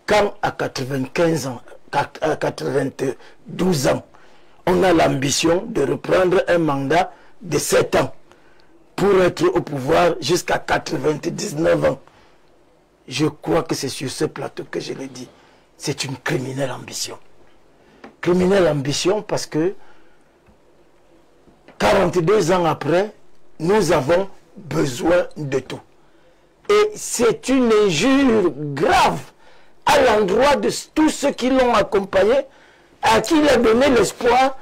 quand à 95 ans, à 92 ans, on a l'ambition de reprendre un mandat de 7 ans pour être au pouvoir jusqu'à 99 ans. Je crois que c'est sur ce plateau que je l'ai dit. C'est une criminelle ambition. Criminelle ambition parce que 42 ans après, nous avons besoin de tout. Et c'est une injure grave à l'endroit de tous ceux qui l'ont accompagné, à qui il a donné l'espoir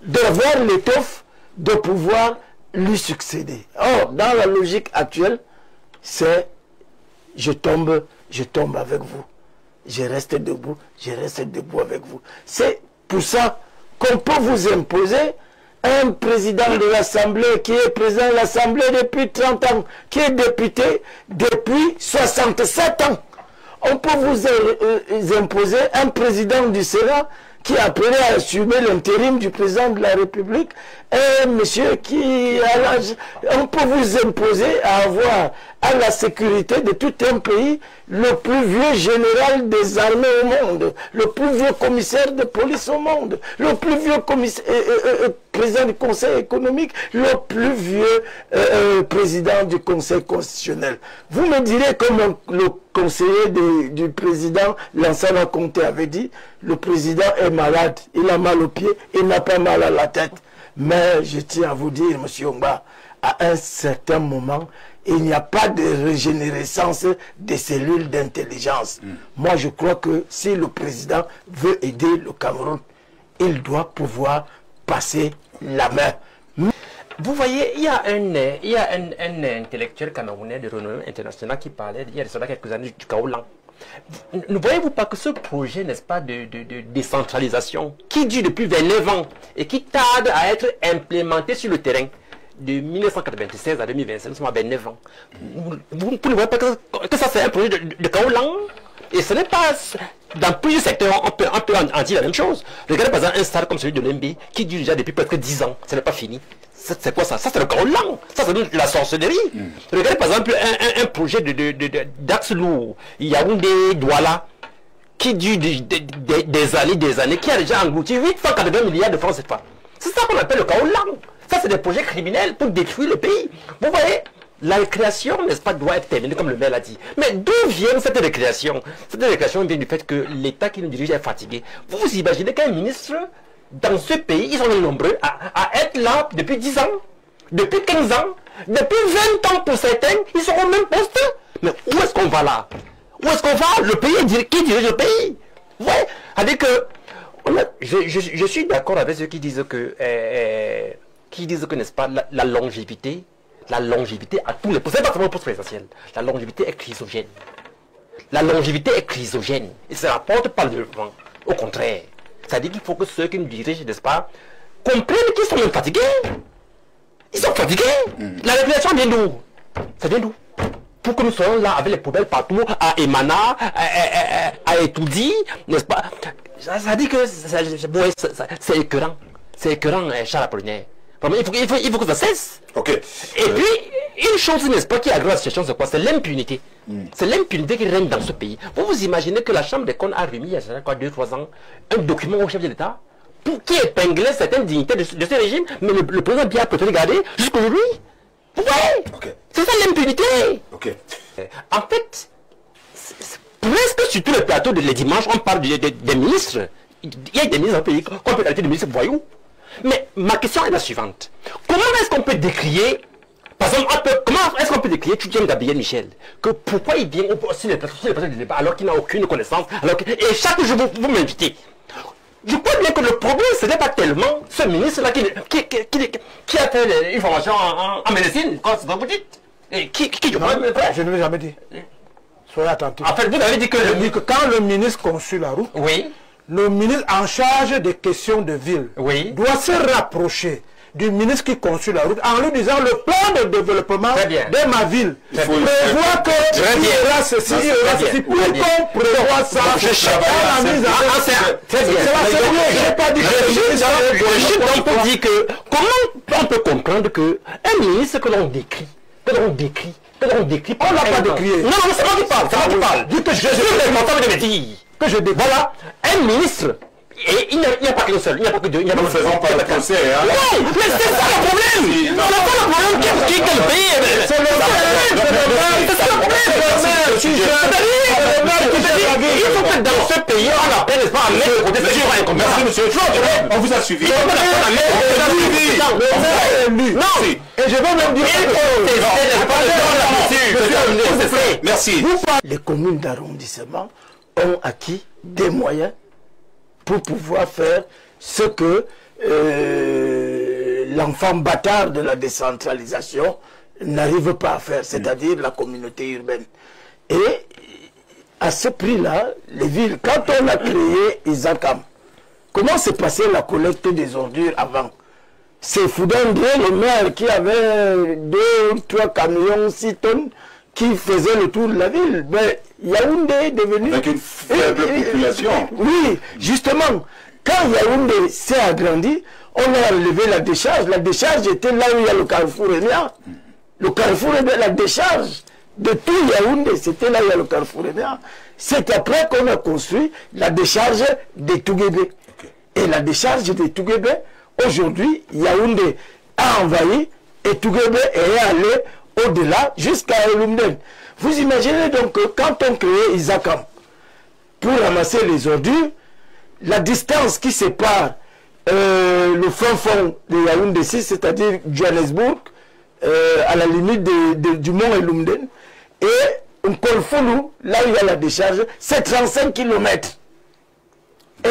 d'avoir l'étoffe de pouvoir lui succéder. Or, dans la logique actuelle, c'est je tombe avec vous. Je reste debout avec vous. C'est pour ça qu'on peut vous imposer un président de l'Assemblée qui est président de l'Assemblée depuis 30 ans, qui est député depuis 67 ans. On peut vous imposer un président du Sénat qui a appelé à assumer l'intérim du président de la République, un monsieur qui a l'âge. On peut vous imposer à avoir à la sécurité de tout un pays le plus vieux général des armées au monde, le plus vieux commissaire de police au monde, le plus vieux président du Conseil économique, le plus vieux président du Conseil constitutionnel. Vous me direz, comme le conseiller du président Lansana Conté avait dit, le président est malade, il a mal aux pieds, il n'a pas mal à la tête. Mais je tiens à vous dire, M. Omba, à un certain moment, il n'y a pas de régénérescence des cellules d'intelligence. Moi, je crois que si le président veut aider le Cameroun, il doit pouvoir passer la main. Vous voyez, il y a un intellectuel camerounais de renommée internationale qui parlait, il y a quelques années, du Kaolan. Ne voyez-vous pas que ce projet, n'est-ce pas, de décentralisation, qui dure depuis 29 ans et qui tarde à être implémenté sur le terrain, de 1996 à 2025, nous sommes à 29 ans. Vous ne voyez pas que ça c'est un projet de Kaolan? Et ce n'est pas... Dans plusieurs secteurs, on peut en dire la même chose. Regardez par exemple un stade comme celui de l'Embi, qui dure déjà depuis presque 10 ans. Ce n'est pas fini. C'est quoi ça? Ça c'est le Kaolan. Ça c'est la sorcellerie. Regardez par exemple un projet d'axe lourd, Yaoundé, Douala, qui dure des années, qui a déjà englouti 880 milliards de francs CFA. C'est ça qu'on appelle le Kaolan. Ça c'est des projets criminels pour détruire le pays. Vous voyez, la récréation, n'est-ce pas, doit être terminée comme le maire l'a dit. Mais d'où vient cette récréation? Cette récréation vient du fait que l'État qui nous dirige est fatigué. Vous vous imaginez qu'un ministre, dans ce pays, ils sont nombreux à être là depuis 10 ans, depuis 15 ans, depuis 20 ans pour certains, ils sont au même poste. Mais où est-ce qu'on va là? Où est-ce qu'on va? Le pays, qui dirige le pays? Vous voyez? C'est-à-dire que, je suis d'accord avec ceux qui disent que, n'est-ce pas, la longévité à tous les postes, c'est pas seulement le poste présidentiel. La longévité est chrysogène. La longévité est chrysogène. Et ça rapporte pas le développement. Au contraire. C'est-à-dire qu'il faut que ceux qui nous dirigent, n'est-ce pas, comprennent qu'ils sont même fatigués. Ils sont fatigués. La révélation vient d'où? Ça vient d'où? Pour que nous soyons là avec les poubelles partout, à Emana, à Etoudi, n'est-ce pas? Ça dit que c'est écœurant. C'est écœurant, Charles Apollinaire. Il faut que ça cesse. Ok. Et puis, une chose, n'est-ce pas, qui aggrave la situation, c'est quoi? C'est l'impunité. C'est l'impunité qui règne dans ce pays. Vous vous imaginez que la Chambre des comptes a remis, il y a 2-3 ans, un document au chef de l'État qui épinglait certaines dignités de ce régime, mais le président Biya peut regarder jusqu'aujourd'hui. Vous voyez? C'est ça l'impunité. En fait, presque sur tous les plateaux les dimanches, on parle des ministres. Il y a des ministres dans le pays qu'on peut qualifier de ministres voyous. Mais ma question est la suivante. Comment est-ce qu'on peut décrier, par exemple, comment est-ce qu'on peut décrier Tudjeng Gabriel Michel, que pourquoi il vient sur les plateaux de débat alors qu'il n'a aucune connaissance, et chaque jour vous m'invitez. Je crois bien que le problème, ce n'est pas tellement ce ministre-là qui a fait une formation en médecine, comme vous dites. Et je ne l'ai jamais dit. Soyez attentifs. En fait, vous avez dit que quand le ministre conçut la route, oui, le ministre en charge des questions de ville doit se rapprocher du ministre qui conçut la route en lui disant le plan de développement de ma ville prévoit que il y aura ceci, il y aura ceci, pour qu'on prévoit ça. J'ai pas dit que on peut dire que comment on peut comprendre que un ministre que l'on décrit on décrit. On l'a pas décrié. Non, non, c'est moi qui parle, c'est moi qui parle. Je suis responsable de mes filles. Que je décris. Voilà, un ministre. Et il n'y a pas qu'un seul, il n'y a pas que deux. Nous ne faisons pas le procès. Hein. Non, mais c'est ça le problème. C'est pas le problème qui est quel pays. C'est le problème. C'est ça le problème. Il faut que dans ce pays, on appelle, n'est-ce pas, à mettre au défi. Merci, monsieur. On vous a suivi. Non. Et je vais même dire Merci. les communes d'arrondissement ont acquis des moyens pour pouvoir faire ce que l'enfant bâtard de la décentralisation n'arrive pas à faire, c'est-à-dire la communauté urbaine. Et à ce prix-là, les villes, quand on a créé Isakam, comment s'est passée la collecte des ordures avant? C'est Foudandré, le maire, qui avait 2 ou 3 camions, 6 tonnes, qui faisait le tour de la ville. Mais Yaoundé est devenu... Avec une faible population. Oui, justement, quand Yaoundé s'est agrandi, on a enlevé la décharge. La décharge était là où il y a le carrefour Emia. Le carrefour Emia, la décharge de tout Yaoundé, c'était là où il y a le carrefour Emia. C'est après qu'on a construit la décharge de Touguébé. Et la décharge de Touguébé, aujourd'hui, Yaoundé a envahi et Touguébé est allé au-delà jusqu'à Elumden. Vous imaginez donc que quand on créait Isakam pour ramasser les ordures, la distance qui sépare le fond de Yaoundé 6, c'est-à-dire Johannesburg, à la limite du mont Elumden, et Nkolfoulou, là où il y a la décharge, c'est 35 km. Et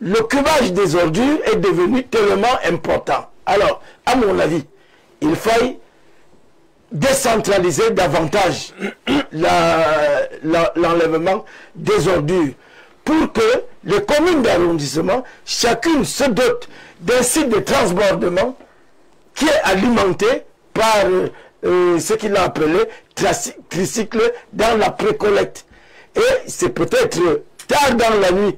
le cubage des ordures est devenu tellement important. Alors, à mon avis, il faille décentraliser davantage l'enlèvement des ordures pour que les communes d'arrondissement, chacune se dote d'un site de transbordement qui est alimenté par ce qu'il a appelé tricycle dans la précollecte. Et c'est peut-être tard dans la nuit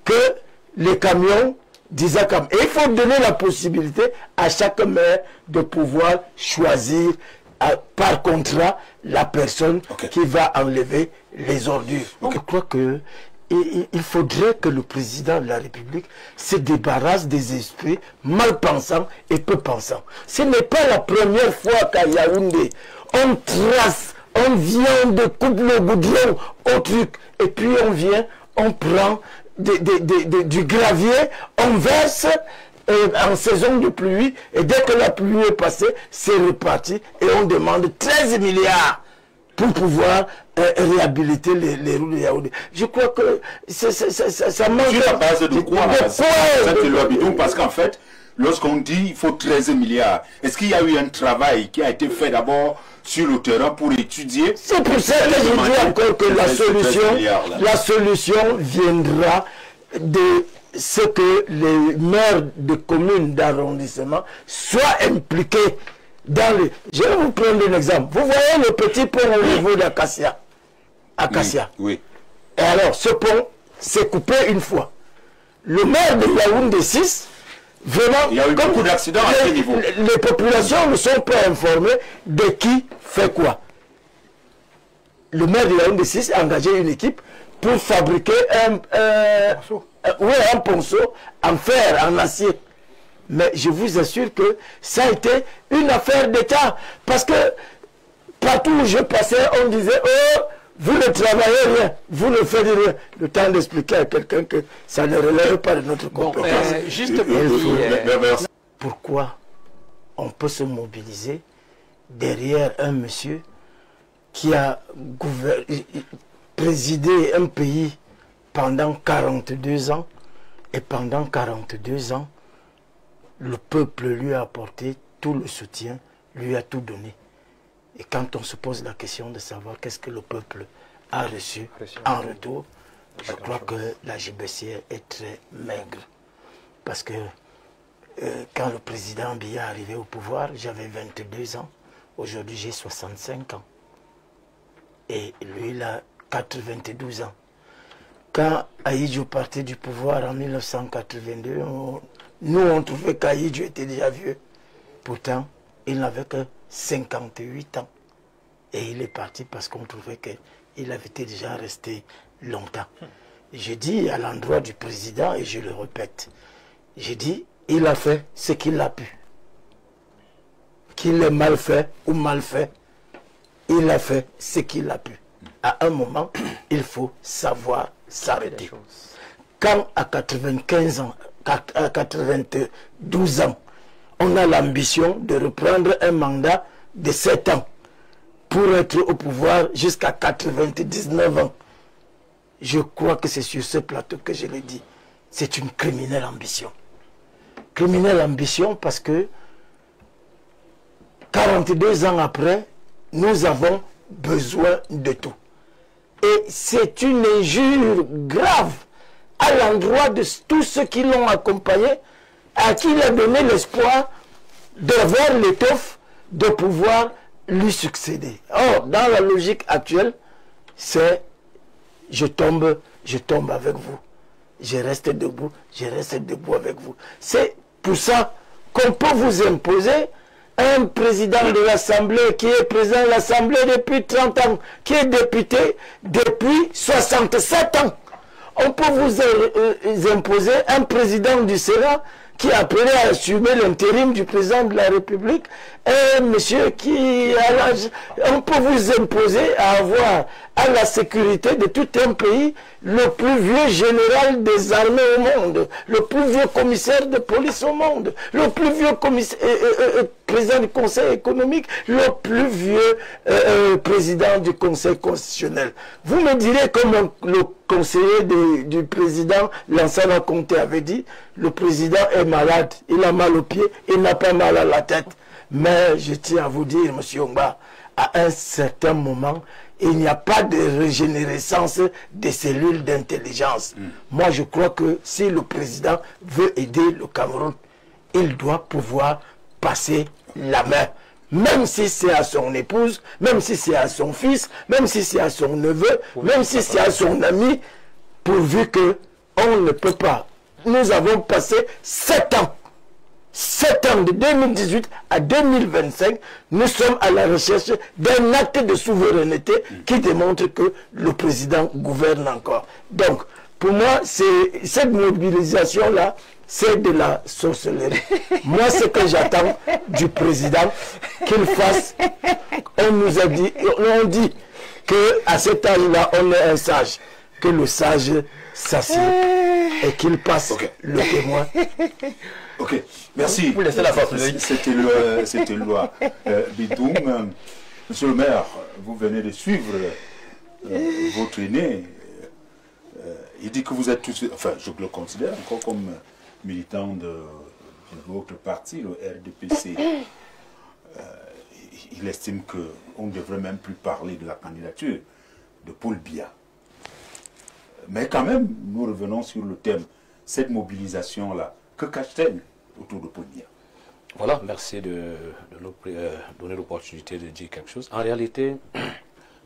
que les camions d'Isakam. Et il faut donner la possibilité à chaque maire de pouvoir choisir par contrat la personne qui va enlever les ordures. Je crois que il faudrait que le président de la République se débarrasse des esprits mal pensants et peu pensants. Ce n'est pas la première fois qu'à Yaoundé, on trace, on vient de couper le goudron au truc, et puis on vient, on prend du gravier, on verse en saison de pluie, et dès que la pluie est passée, c'est reparti, et on demande 13 milliards pour pouvoir réhabiliter les roues de Yaoundé. Je crois que ça manque... Sur la base de quoi cette loi bidon? Parce qu'en fait, lorsqu'on dit il faut 13 milliards, est-ce qu'il y a eu un travail qui a été fait d'abord sur le terrain pour étudier? C'est pour ça que je dis encore que la solution viendra de ce que les maires de communes d'arrondissement soient impliqués dans les... Je vais vous prendre un exemple. Vous voyez le petit pont au niveau d'Acacia. Acacia. Oui. Et alors, ce pont s'est coupé une fois. Le maire de Yaoundé 6, vraiment... Il y a eu beaucoup d'accidents à ce niveau. Les populations ne sont pas informées de qui fait quoi. Le maire de Yaoundé 6 a engagé une équipe pour fabriquer un ponceau en fer, en acier. Mais je vous assure que ça a été une affaire d'État. Parce que partout où je passais, on disait, oh, vous ne travaillez rien, vous ne faites rien. Le temps d'expliquer à quelqu'un que ça ne relève pas de notre compétence. Pourquoi on peut se mobiliser derrière un monsieur qui a présidé un pays pendant 42 ans, et pendant 42 ans, le peuple lui a apporté tout le soutien, lui a tout donné. Et quand on se pose la question de savoir qu'est-ce que le peuple a reçu en retour, je crois que la GBC est très maigre. Parce que quand le président Biya est arrivé au pouvoir, j'avais 22 ans. Aujourd'hui, j'ai 65 ans. Et lui, il a 92 ans. Quand Ahidjo partait du pouvoir en 1982, nous, on trouvait qu'Ahidjo était déjà vieux. Pourtant, il n'avait que 58 ans. Et il est parti parce qu'on trouvait qu'il avait été déjà resté longtemps. J'ai dit à l'endroit du président, et je le répète, j'ai dit, il a fait ce qu'il a pu. Qu'il ait mal fait ou mal fait, il a fait ce qu'il a pu. À un moment, il faut savoir s'arrêter. Quand à 95 ans, à 92 ans, on a l'ambition de reprendre un mandat de 7 ans pour être au pouvoir jusqu'à 99 ans, je crois que c'est sur ce plateau que je l'ai dit. C'est une criminelle ambition. Criminelle ambition parce que 42 ans après, nous avons besoin de tout. Et c'est une injure grave à l'endroit de tous ceux qui l'ont accompagné, à qui il a donné l'espoir d'avoir l'étoffe de pouvoir lui succéder. Or, dans la logique actuelle, c'est je tombe avec vous. Je reste debout avec vous. C'est pour ça qu'on peut vous imposer un président de l'Assemblée qui est président de l'Assemblée depuis 30 ans, qui est député depuis 67 ans. On peut vous imposer un président du Sénat qui a appelé à assumer l'intérim du président de la République, un monsieur qui a l'âge. On peut vous imposer à avoir à la sécurité de tout un pays le plus vieux général des armées au monde, le plus vieux commissaire de police au monde, le plus vieux président du Conseil économique, le plus vieux président du Conseil constitutionnel. Vous me direz, comme le conseiller du président Lansana Conté avait dit, le président est malade, il a mal aux pieds, il n'a pas mal à la tête. Mais je tiens à vous dire, M. Ongba, à un certain moment, il n'y a pas de régénérescence des cellules d'intelligence. Moi, je crois que si le président veut aider le Cameroun, il doit pouvoir passer la main. Même si c'est à son épouse, même si c'est à son fils, même si c'est à son neveu, même si c'est à son ami, pourvu que on ne peut pas. Nous avons passé 7 ans. 7 ans, de 2018 à 2025, nous sommes à la recherche d'un acte de souveraineté qui démontre que le président gouverne encore. Donc, pour moi, cette mobilisation-là, c'est de la sorcellerie. Moi, ce que j'attends du président, qu'il fasse, on nous a dit, on dit qu'à cet âge-là, on est un sage, que le sage s'assied et qu'il passe le témoin. Ok, merci. Vous laissez la force. C'était loi. Bidoum, monsieur le maire, vous venez de suivre votre aîné. Il dit que vous êtes tous, enfin, je le considère encore comme militant de votre parti, le RDPC. Il estime qu'on ne devrait même plus parler de la candidature de Paul Biya. Mais quand même, nous revenons sur le thème. Cette mobilisation-là, que cache-t-elle autour de Paul Biya? Voilà, merci de nous donner l'opportunité de dire quelque chose. En réalité,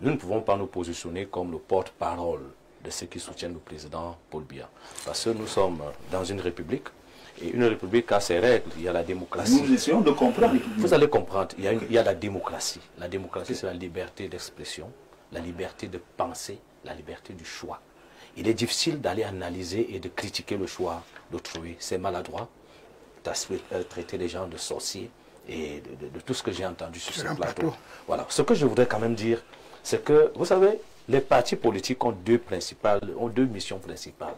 nous ne pouvons pas nous positionner comme le porte-parole de ceux qui soutiennent le président Paul Biya. Parce que nous sommes dans une république, et une république a ses règles, il y a la démocratie. Nous essayons de comprendre. Vous allez comprendre, il y a la démocratie. La démocratie, c'est la liberté d'expression, la liberté de penser, la liberté du choix. Il est difficile d'aller analyser et de critiquer le choix d'autrui. C'est maladroit de traiter les gens de sorciers et de tout ce que j'ai entendu sur ce plateau. Voilà. Ce que je voudrais quand même dire, c'est que, vous savez, les partis politiques ont deux missions principales.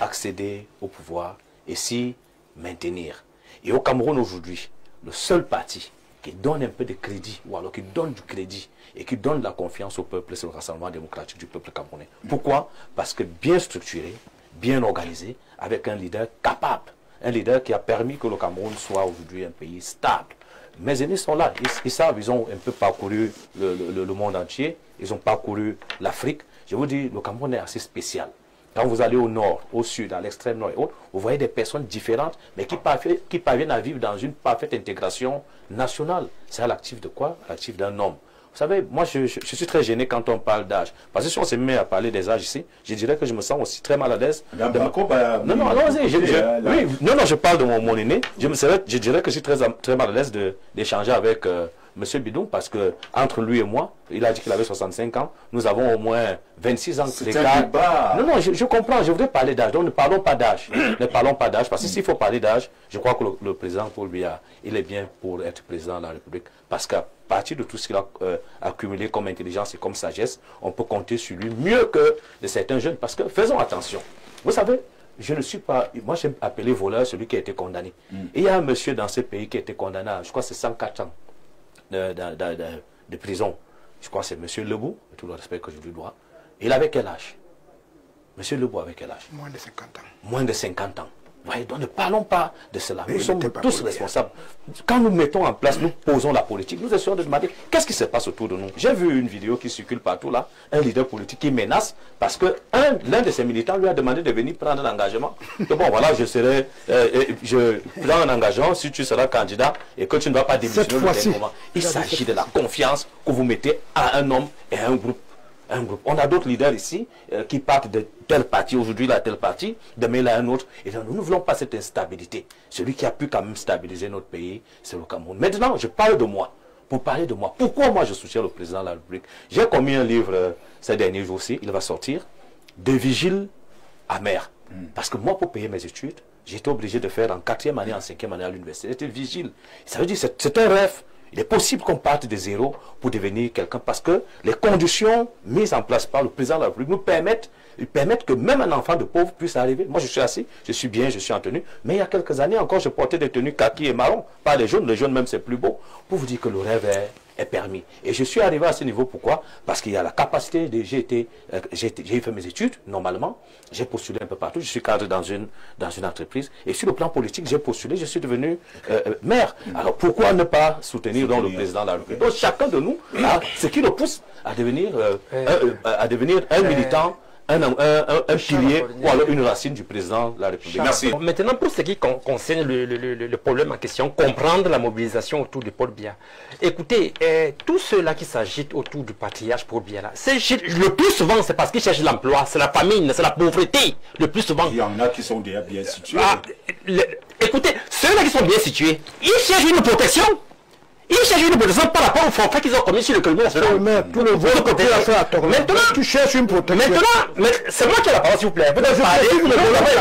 Accéder au pouvoir et s'y maintenir. Et au Cameroun aujourd'hui, le seul parti qui donne un peu de crédit, ou alors qui donne du crédit et qui donne de la confiance au peuple, c'est le Rassemblement démocratique du peuple camerounais. Pourquoi? Parce que bien structuré, bien organisé, avec un leader capable, un leader qui a permis que le Cameroun soit aujourd'hui un pays stable. Mes aînés sont là, ils savent, ils ont un peu parcouru le monde entier, ils ont parcouru l'Afrique. Je vous dis, le Cameroun est assez spécial. Quand vous allez au nord, au sud, à l'extrême nord et autres, vous voyez des personnes différentes, mais qui parviennent à vivre dans une parfaite intégration nationale. C'est à l'actif de quoi? À l'actif d'un homme. Vous savez, moi je suis très gêné quand on parle d'âge. Parce que si on se met à parler des âges ici, je dirais que je me sens aussi très mal à l'aise. Non, je parle de mon aîné. Je dirais que je suis très mal à l'aise d'échanger avec M. Bidon, parce que entre lui et moi, il a dit qu'il avait 65 ans, nous avons au moins 26 ans d'écart. Non, non, je comprends, je voudrais parler d'âge, donc ne parlons pas d'âge. Ne parlons pas d'âge, parce que s'il faut parler d'âge, je crois que le président Paul Biya, il est bien pour être président de la République, parce qu'à partir de tout ce qu'il a accumulé comme intelligence et comme sagesse, on peut compter sur lui mieux que de certains jeunes, parce que faisons attention. Vous savez, je ne suis pas... Moi, j'ai appelé voleur celui qui a été condamné. Et il y a un monsieur dans ce pays qui a été condamné à, je crois, c'est 104 ans de prison. Je crois que c'est M. Lebou, avec tout le respect que je lui dois. Il avait quel âge? M. Lebou avait quel âge? Moins de 50 ans. Moins de 50 ans. Voyez, donc ne parlons pas de cela. Nous sommes tous responsables. Quand nous mettons en place, nous posons la politique, nous essayons de demander qu'est-ce qui se passe autour de nous. J'ai vu une vidéo qui circule partout là, un leader politique qui menace parce que l'un de ses militants lui a demandé de venir prendre un engagement. Que bon, voilà, je prends un engagement si tu seras candidat et que tu ne vas pas démissionner au dernier moment. Il s'agit de la confiance que vous mettez à un homme et à un groupe. On a d'autres leaders ici qui partent de tel parti, aujourd'hui là tel parti, demain là un autre. Et donc, nous ne voulons pas cette instabilité. Celui qui a pu quand même stabiliser notre pays, c'est le Cameroun. Maintenant, je parle de moi. Pour parler de moi, pourquoi moi je soutiens le président de la République? J'ai commis un livre ces derniers jours-ci, il va sortir, de vigile amer. Parce que moi, pour payer mes études, j'étais obligé de faire en 4e année, en 5e année à l'université. J'étais vigile. Ça veut dire que c'est un rêve. Il est possible qu'on parte de zéro pour devenir quelqu'un parce que les conditions mises en place par le président de la République nous permettent que même un enfant de pauvre puisse arriver. Moi, je suis assis, je suis bien, je suis en tenue. Mais il y a quelques années encore, je portais des tenues kaki et marron. Pas les jaunes même c'est plus beau. Pour vous dire que le rêve est permis. Et je suis arrivé à ce niveau, pourquoi? Parce qu'il y a la capacité, j'ai fait mes études, normalement. J'ai postulé un peu partout. Je suis cadre dans une entreprise. Et sur le plan politique, j'ai postulé, je suis devenu maire. Alors pourquoi ne pas soutenir donc, le président de la République? Donc chacun de nous a ce qui le pousse à devenir un militant, un pilier ou alors une racine du président de la République. Merci. Maintenant, pour ce qui concerne le problème en question, comprendre la mobilisation autour de Paul Biya. Écoutez, tous ceux-là qui s'agitent autour du patriarche Paul Biya, là, le plus souvent, c'est parce qu'ils cherchent l'emploi, c'est la famine, c'est la pauvreté, le plus souvent. Il y en a qui sont déjà bien situés. Écoutez, ceux-là qui sont bien situés, ils cherchent une protection. Ils cherchent une protection par rapport au forfait qu'ils ont commis sur le Cameroun national. Maintenant, tu cherches une protection. Maintenant, c'est moi qui ai la parole, s'il vous plaît. Vous devez parler, vous devez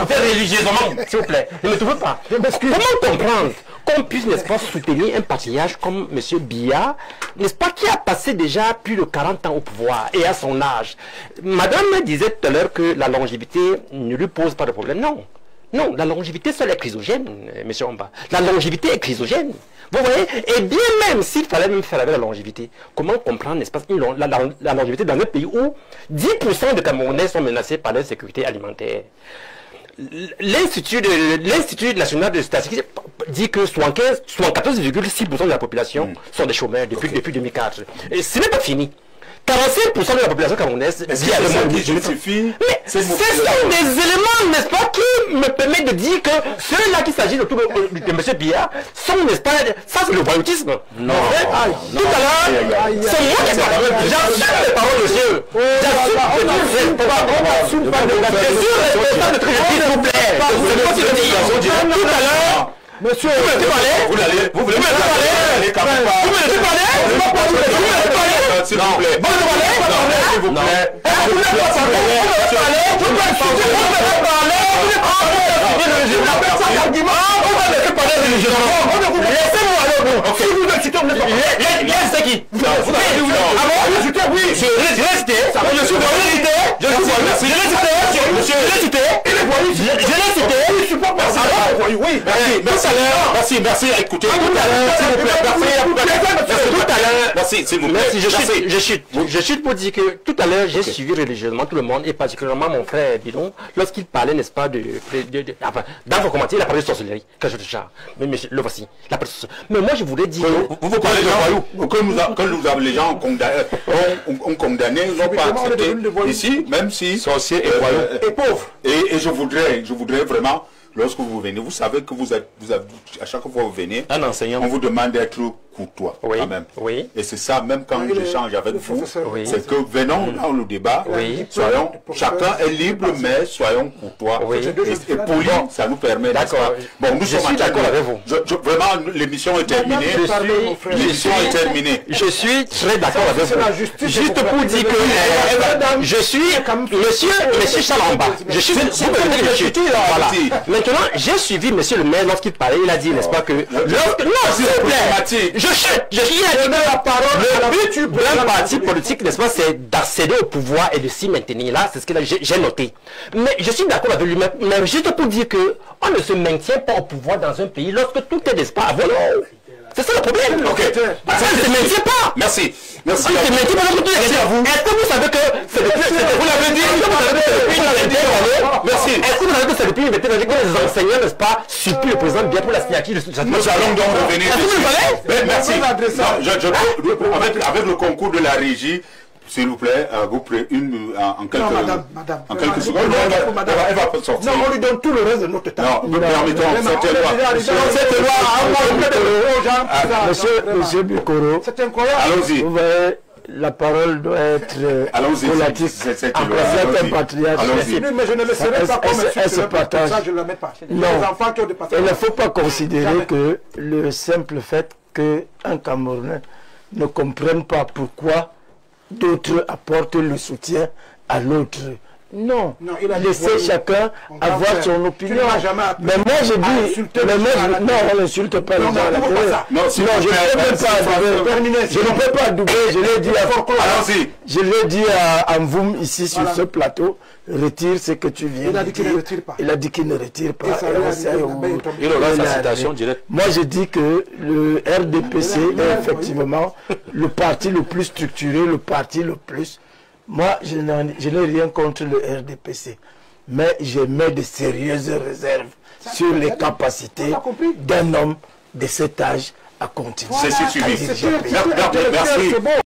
faire religieusement, s'il vous plaît. Ne me trouvez pas. Comment comprendre qu'on puisse, n'est-ce pas, soutenir un patriarche comme M. Biya, n'est-ce pas, qui a passé déjà plus de 40 ans au pouvoir et à son âge. Madame disait tout à l'heure que la longévité ne lui pose pas de problème. Non. Non, la longévité seule est chrysogène, M. Omba. La longévité est chrysogène. Vous voyez? Et bien même s'il fallait même faire avec la longévité, comment comprendre, n'est-ce pas, la longévité dans un pays où 10% de Camerounais sont menacés par leur sécurité alimentaire? L'Institut national de statistique dit que 74,6% de la population sont des chômeurs depuis 2004. Et ce n'est pas fini. 45% de la population camerounaise vit à le suffit. Mais ce sont des éléments, n'est-ce pas, qui me permettent de dire que ceux-là qui s'agit autour de M. Biya sont, n'est-ce pas, ça c'est le voyoutisme. Non. Tout à l'heure, c'est moi qui ai parlé. J'assume les paroles, monsieur. J'assume de s'il vous plaît. Tout à l'heure. Monsieur, vous me laissez parler? Vous me laissez parler? Vous me laissez parler? S'il vous plaît. Vous me laissez parler? S'il vous plaît. Vous me laissez parler? Vous me laissez parler? Laissez-moi aller. Si vous me citez, vous me laissez parler. Laissez qui? Vous l'avez cité? Oui. Je l'ai cité. Je suis cité. Je l'ai cité. Je suis pas passé. Oui, merci. Merci, écoutez. Tout à l'heure, s'il vous plaît. Merci, s'il vous plaît. Merci, je chute pour dire que tout à l'heure, j'ai suivi religieusement tout le monde, et particulièrement mon frère Bidon, lorsqu'il parlait, n'est-ce pas, dans vos commentaires, il a parlé de sorcellerie, que je te charge. Mais le voici. Mais moi, je voudrais dire... Vous parlez de voyous, que les gens ont condamné, n'ont pas accepté. Ici, même si... Sorciers et voyous. Et pauvres. Et je voudrais vraiment... Lorsque vous venez, vous savez que vous avez, à chaque fois que vous venez, un enseignant, on vous demande d'être courtois, Oui, quand même. oui. Et c'est ça, même quand j'échange avec vous, Oui. c'est que venons dans le débat, Oui. chacun est libre, mais soyons courtois. Oui. Et polis, ça nous permet. D'accord. Bon, nous Je sommes suis d'accord avec vous. Vraiment, l'émission est terminée. L'émission est terminée. Je suis très d'accord avec vous. Juste pour dire que je suis monsieur Chalamba. Je suis voilà. Maintenant, j'ai suivi monsieur le maire lorsqu'il parlait, il a dit, n'est-ce pas, que non, s'il vous plaît, je chute, il a donné la parole. Le but d'un parti politique, n'est-ce pas, c'est d'accéder au pouvoir et de s'y maintenir. Là, c'est ce que j'ai noté. Mais je suis d'accord avec lui, mais juste pour dire que on ne se maintient pas au pouvoir dans un pays lorsque tout est, n'est-ce pas, à voler. C'est ça le problème. Ok. Ça ne se maintient pas. Merci. Merci. On ne se maintient pas. Est-ce que vous savez que c'est vous l'avez dit, merci. Est-ce que vous savez que c'est depuis une vingtaine d'années que les enseignants, n'est-ce pas, supplient le président bien pour la signature de ce. Nous allons donc revenir. Est-ce que vous le savez? Merci. Avec le concours de la régie, s'il vous plaît, vous prenez en quelques en quelques secondes. Elle va sortir. Non, on lui donne tout le reste de notre temps. Non, permettons cette loi. Monsieur Bikoro, C'est incroyable. Allons-y. Vous voyez, la parole doit être relative. C'est un patriarche. Mais je ne le serai pas comme elle se partage. ça, je ne le mets pas. Non, il ne faut pas considérer que le simple fait qu'un Camerounais ne comprenne pas pourquoi d'autres apportent le soutien à l'autre. Non, laissez chacun avoir son opinion. Mais moi je dis, non, on n'insulte pas les gens à la télé. Non, je ne peux pas doubler, je l'ai dit à Mvoum ici sur ce plateau, retire ce que tu viens de dire. Il a dit qu'il ne retire pas. Il aura sa citation directe. Moi je dis que le RDPC est effectivement le parti le plus structuré, le parti le plus... Moi, je n'ai rien contre le RDPC, mais je mets de sérieuses réserves sur les capacités d'un homme de cet âge à continuer. C'est suffisant. Merci.